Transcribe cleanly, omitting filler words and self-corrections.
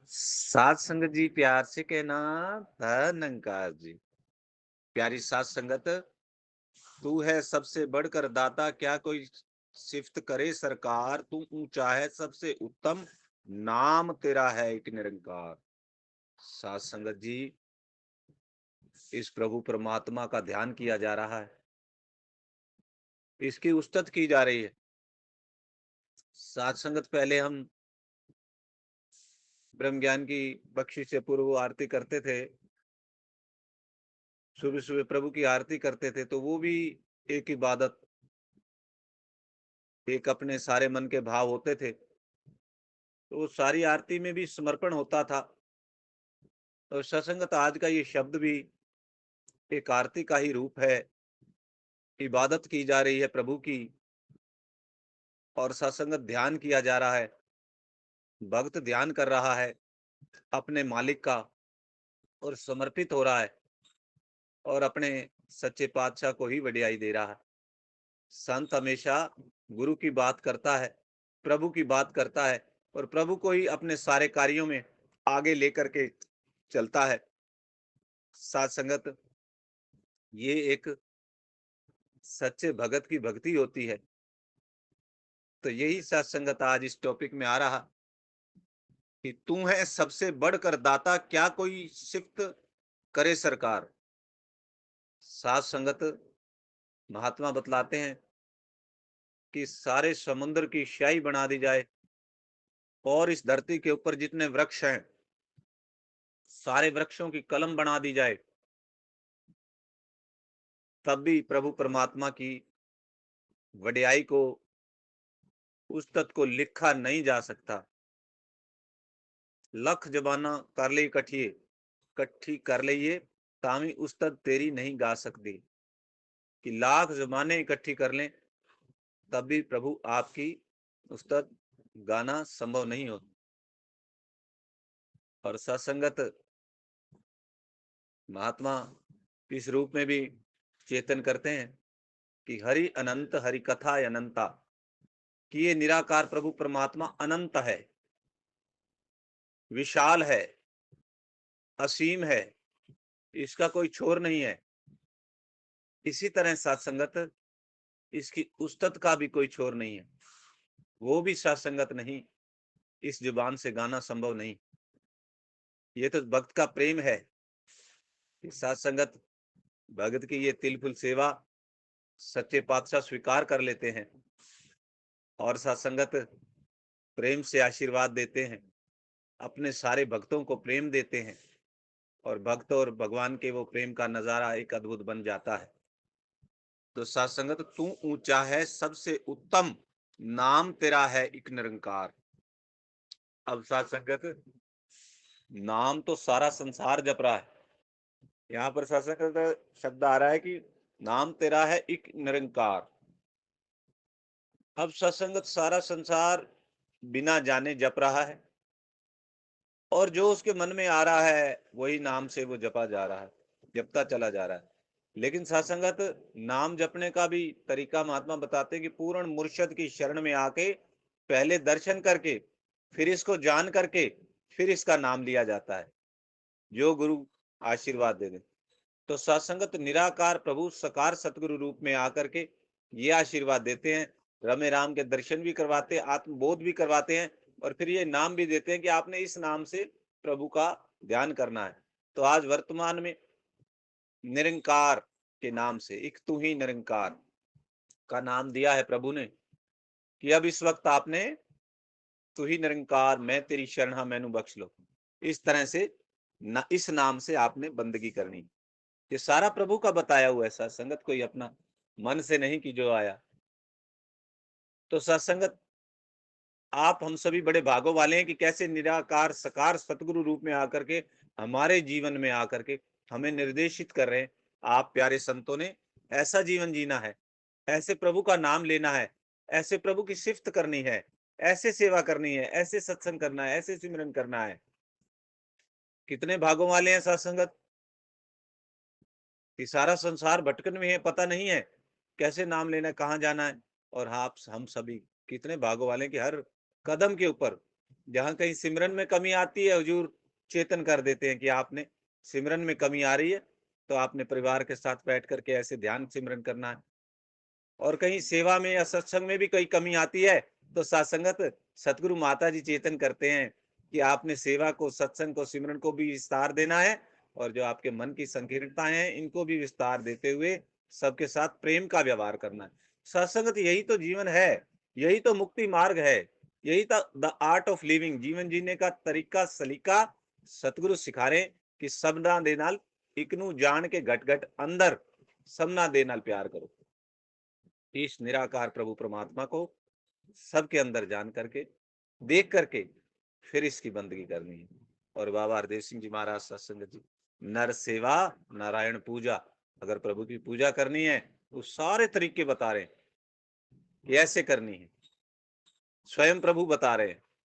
सात संगत जी प्यार से कहना। धनंकार जी। प्यारी सात संगत, तू है सबसे बढ़कर दाता, क्या कोई सिफ्त करे सरकार। तू ऊंचा है सबसे उत्तम, नाम तेरा है एक निरंकार। सात संगत जी, इस प्रभु परमात्मा का ध्यान किया जा रहा है, इसकी उस्तत की जा रही है। सात संगत, पहले हम ब्रह्म ज्ञान की बख्शिश से पूर्व आरती करते थे, सुबह सुबह प्रभु की आरती करते थे, तो वो भी एक इबादत, एक अपने सारे मन के भाव होते थे। तो सारी आरती में भी समर्पण होता था। तो सत्संगत, आज का ये शब्द भी एक आरती का ही रूप है। इबादत की जा रही है प्रभु की, और सत्संगत ध्यान किया जा रहा है। भक्त ध्यान कर रहा है अपने मालिक का, और समर्पित हो रहा है, और अपने सच्चे पातशाह को ही वडियाई दे रहा है। संत हमेशा गुरु की बात करता है, प्रभु की बात करता है, और प्रभु को ही अपने सारे कार्यों में आगे लेकर के चलता है। साथ संगत, ये एक सच्चे भगत की भक्ति होती है। तो यही सत्संगत आज इस टॉपिक में आ रहा कि तू है सबसे बढ़कर दाता, क्या कोई सिफ्त करे सरकार। सात संगत, महात्मा बतलाते हैं कि सारे समुद्र की स्याही बना दी जाए, और इस धरती के ऊपर जितने वृक्ष हैं, सारे वृक्षों की कलम बना दी जाए, तब भी प्रभु परमात्मा की वडियाई को, उस तत्व को लिखा नहीं जा सकता। लख जबाना कर ले इकट्ठी, इकट्ठी कर लइए, तामी उस्तद तेरी नहीं गा सकती। कि लाख जबाने इकट्ठी कर लें, तब भी प्रभु आपकी उस्तद गाना संभव नहीं हो। और सत्संगत, महात्मा इस रूप में भी चेतन करते हैं कि हरि अनंत, हरि कथा अनंता, कि ये निराकार प्रभु परमात्मा अनंत है, विशाल है, असीम है, इसका कोई छोर नहीं है। इसी तरह सत्संगत, इसकी उस्तत का भी कोई छोर नहीं है, वो भी सत्संगत नहीं, इस जुबान से गाना संभव नहीं। ये तो भक्त का प्रेम है कि सत्संगत भगत की ये तिलफुल सेवा सच्चे पातशाह स्वीकार कर लेते हैं, और सत्संगत प्रेम से आशीर्वाद देते हैं, अपने सारे भक्तों को प्रेम देते हैं, और भक्त और भगवान के वो प्रेम का नजारा एक अद्भुत बन जाता है। तो सत्संगत, तू ऊंचा है सबसे उत्तम, नाम तेरा है एक निरंकार। अब सत्संगत, नाम तो सारा संसार जप रहा है। यहाँ पर सत्संगत शब्द आ रहा है कि नाम तेरा है एक निरंकार। अब सत्संगत सारा संसार बिना जाने जप रहा है, और जो उसके मन में आ रहा है वही नाम से वो जपा जा रहा है, जपता चला जा रहा है। लेकिन सत्संगत, नाम जपने का भी तरीका महात्मा बताते हैं कि पूर्ण मुर्शद की शरण में आके पहले दर्शन करके, फिर इसको जान करके, फिर इसका नाम लिया जाता है, जो गुरु आशीर्वाद दे दे। तो सत्संगत निराकार प्रभु सकार सतगुरु रूप में आकर के ये आशीर्वाद देते हैं, रमे राम के दर्शन भी करवाते हैं, आत्मबोध भी करवाते हैं, और फिर ये नाम भी देते हैं कि आपने इस नाम से प्रभु का ध्यान करना है। तो आज वर्तमान में निरंकार के नाम से, एक तू ही निरंकार का नाम दिया है प्रभु ने, कि अब इस वक्त आपने तू ही निरंकार, मैं तेरी शरण हाँ मैनू बख्श लो, इस तरह से इस नाम से आपने बंदगी करनी। ये सारा प्रभु का बताया हुआ है, सत्संगत कोई अपना मन से नहीं कि जो आया। तो सत्संगत, आप हम सभी बड़े भागों वाले हैं कि कैसे निराकार सकार सतगुरु रूप में आकर के हमारे जीवन में आकर के हमें निर्देशित कर रहे हैं। आप प्यारे संतों ने ऐसा जीवन जीना है, ऐसे प्रभु का नाम लेना है, ऐसे प्रभु की सिफ्त करनी है, ऐसे सेवा करनी है, ऐसे सत्संग करना है, ऐसे सिमरन करना है। कितने भागों वाले हैं सत्संगत कि सारा संसार भटकन में है, पता नहीं है कैसे नाम लेना है, कहाँ जाना है। और हाँ, आप हम सभी कितने भागों वाले हैं कि हर कदम के ऊपर जहां कहीं सिमरन में कमी आती है, हुजूर चेतन कर देते हैं कि आपने सिमरन में कमी आ रही है, तो आपने परिवार के साथ बैठ करके ऐसे ध्यान सिमरन करना है। और कहीं सेवा में या सत्संग में भी कोई कमी आती है, तो सात्संगत सतगुरु माता जी चेतन करते हैं कि आपने सेवा को, सत्संग को, सिमरन को भी विस्तार देना है, और जो आपके मन की संकीर्णताएं हैं इनको भी विस्तार देते हुए सबके साथ प्रेम का व्यवहार करना है। सत्संगत यही तो जीवन है, यही तो मुक्ति मार्ग है, यही तो द आर्ट ऑफ लिविंग, जीवन जीने का तरीका सलीका सतगुरु सिखा रहे हैं कि सबना दे नाल इकनू जान के घट घट अंदर सबना दे नाल प्यार करो। इस निराकार प्रभु परमात्मा को सबके अंदर जान करके, देख करके फिर इसकी बंदगी करनी है। और बाबा हरदेव सिंह जी महाराज सत्संग जी, नर सेवा नारायण पूजा, अगर प्रभु की पूजा करनी है तो सारे तरीके बता रहे हैं कि ऐसे करनी है, स्वयं प्रभु बता रहे हैं